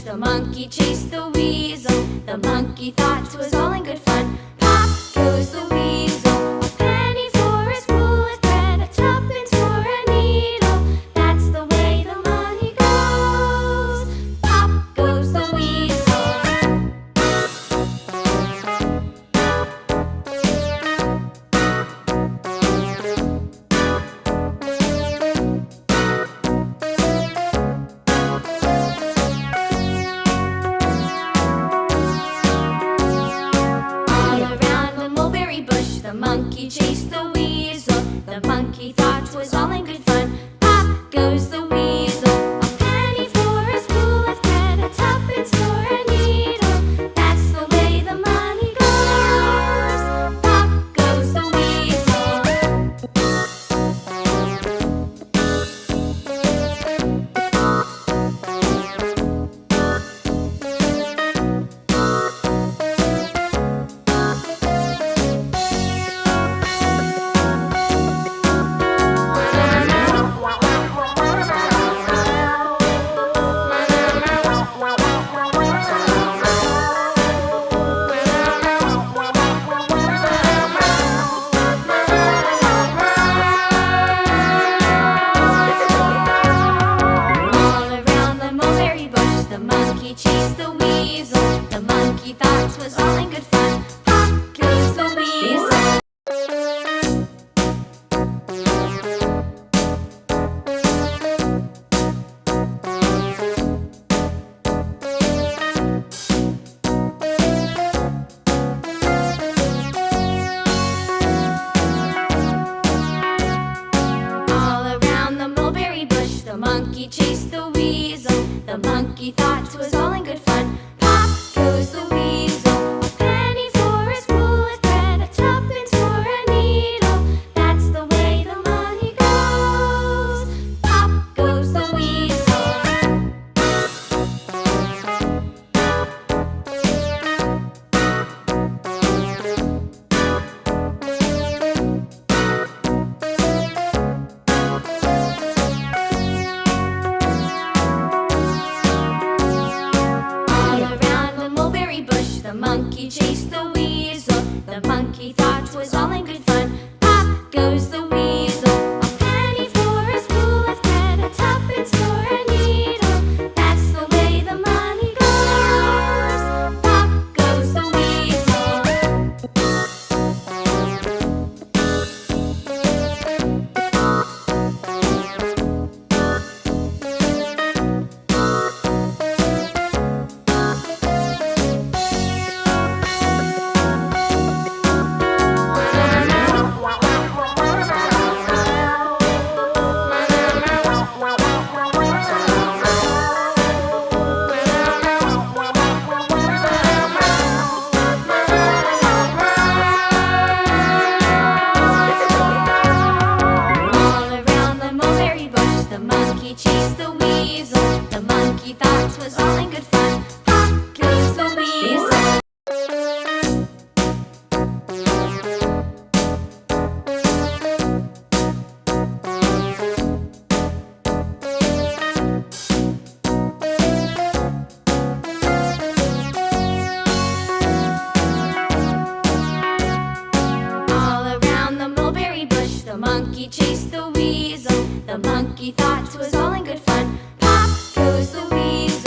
The monkey chased the weasel. The monkey thought 'twas all in good fun. Pop goes the weasel. A penny for a spool of thread, a tuppence for a needle. That's the way the money goes. Pop goes the weasel. The monkey chased the weasel. The monkey thought 'twas all in good fun. Pop goes the weasel. A penny for a spool of thread, a tuppence for a needle. That's the way the money goes. Pop goes the weasel. The monkey chased the weasel. The monkey thought 'twas all in good fun. Pop goes the weasel. All around the mulberry bush, the monkey chased the weasel. The monkey thought 'twas all in good fun. Pop goes the weasel. A penny for a spool of thread, a tuppence for a needle. That's the way the money goes. Pop goes the weasel. The monkey chased the weasel. The monkey thought 'twas all in good fun. Pop goes the weasel. A penny for a spool of thread, a tuppence for a needle. That's the way the money goes. Pop goes the weasel. The monkey chased the weasel. The monkey thought 'twas all in good fun. Pop goes the weasel. All around the mulberry bush, the monkey chased the weasel. The monkey thought 'twas all in good fun. Pop goes the weasel.